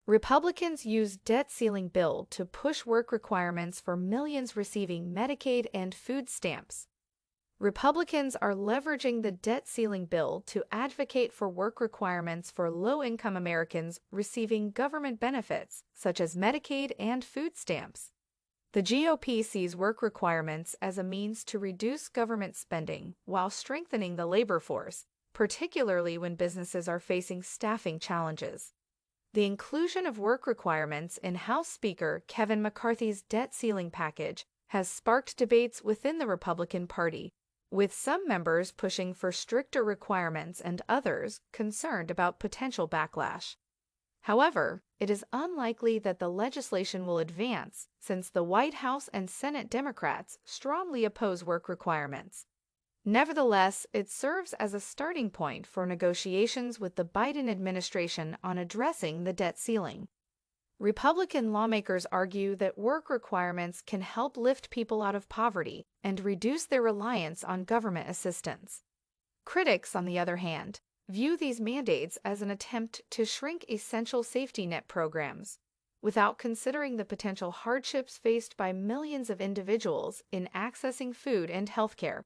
Republicans use debt ceiling bill to push work requirements for millions receiving Medicaid and food stamps. Republicans are leveraging the debt ceiling bill to advocate for work requirements for low-income Americans receiving government benefits, such as Medicaid and food stamps. The GOP sees work requirements as a means to reduce government spending while strengthening the labor force, particularly when businesses are facing staffing challenges. The inclusion of work requirements in House Speaker Kevin McCarthy's debt ceiling package has sparked debates within the Republican Party, with some members pushing for stricter requirements and others concerned about potential backlash. However, it is unlikely that the legislation will advance since the White House and Senate Democrats strongly oppose work requirements. Nevertheless, it serves as a starting point for negotiations with the Biden administration on addressing the debt ceiling. Republican lawmakers argue that work requirements can help lift people out of poverty and reduce their reliance on government assistance. Critics, on the other hand, view these mandates as an attempt to shrink essential safety net programs, without considering the potential hardships faced by millions of individuals in accessing food and healthcare.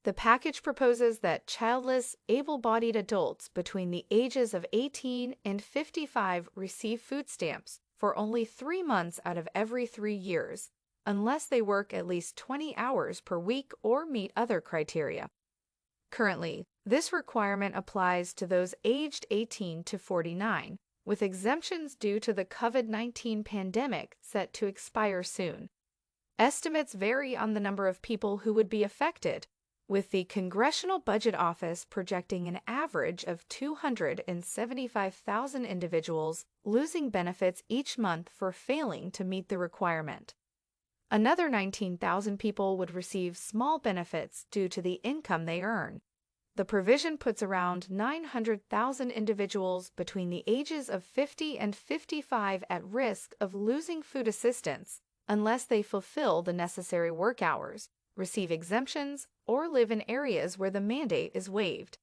The package proposes that childless, able-bodied adults between the ages of 18 and 55 receive food stamps for only 3 months out of every 3 years, unless they work at least 20 hours per week or meet other criteria. Currently, this requirement applies to those aged 18 to 49, with exemptions due to the COVID-19 pandemic set to expire soon. Estimates vary on the number of people who would be affected, with the Congressional Budget Office projecting an average of 275,000 individuals losing benefits each month for failing to meet the requirement. Another 19,000 people would receive small benefits due to the income they earn. The provision puts around 900,000 individuals between the ages of 50 and 55 at risk of losing food assistance unless they fulfill the necessary work hours, receive exemptions, or live in areas where the mandate is waived.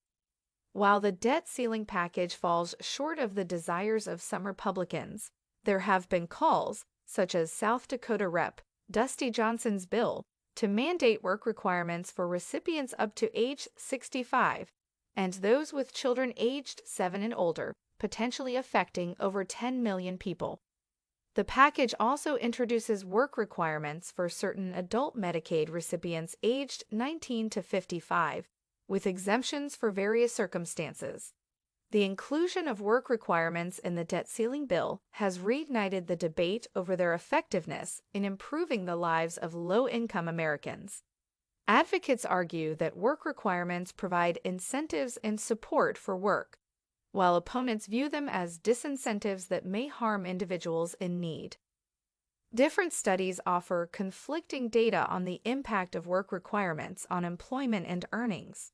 While the debt ceiling package falls short of the desires of some Republicans, there have been calls, such as South Dakota Rep. Dusty Johnson's bill, to mandate work requirements for recipients up to age 65 and those with children aged 7 and older, potentially affecting over 10 million people. The package also introduces work requirements for certain adult Medicaid recipients aged 19 to 55, with exemptions for various circumstances. The inclusion of work requirements in the debt ceiling bill has reignited the debate over their effectiveness in improving the lives of low-income Americans. Advocates argue that work requirements provide incentives and support for work, while opponents view them as disincentives that may harm individuals in need. Different studies offer conflicting data on the impact of work requirements on employment and earnings.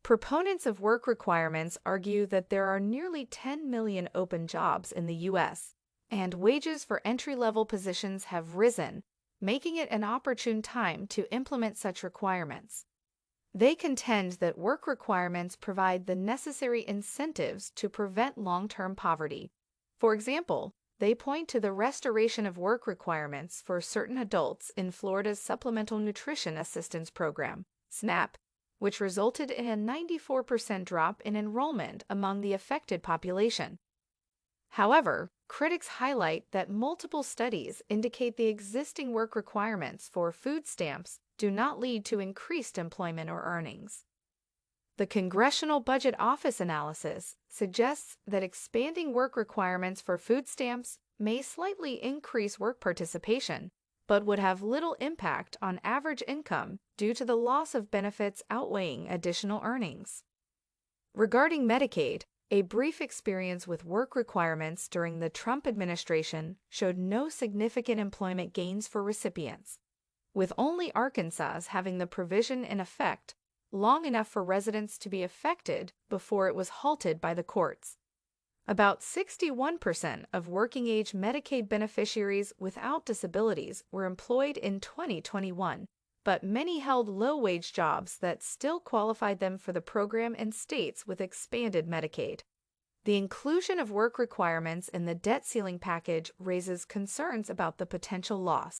Proponents of work requirements argue that there are nearly 10 million open jobs in the U.S., and wages for entry-level positions have risen, making it an opportune time to implement such requirements. They contend that work requirements provide the necessary incentives to prevent long-term poverty. For example, they point to the restoration of work requirements for certain adults in Florida's Supplemental Nutrition Assistance Program, SNAP, which resulted in a 94% drop in enrollment among the affected population. However, critics highlight that multiple studies indicate the existing work requirements for food stamps do not lead to increased employment or earnings. The Congressional Budget Office analysis suggests that expanding work requirements for food stamps may slightly increase work participation, but would have little impact on average income due to the loss of benefits outweighing additional earnings. Regarding Medicaid, a brief experience with work requirements during the Trump administration showed no significant employment gains for recipients, with only Arkansas having the provision in effect long enough for residents to be affected before it was halted by the courts. About 61% of working-age Medicaid beneficiaries without disabilities were employed in 2021, but many held low-wage jobs that still qualified them for the program in states with expanded Medicaid. The inclusion of work requirements in the debt ceiling package raises concerns about the potential loss.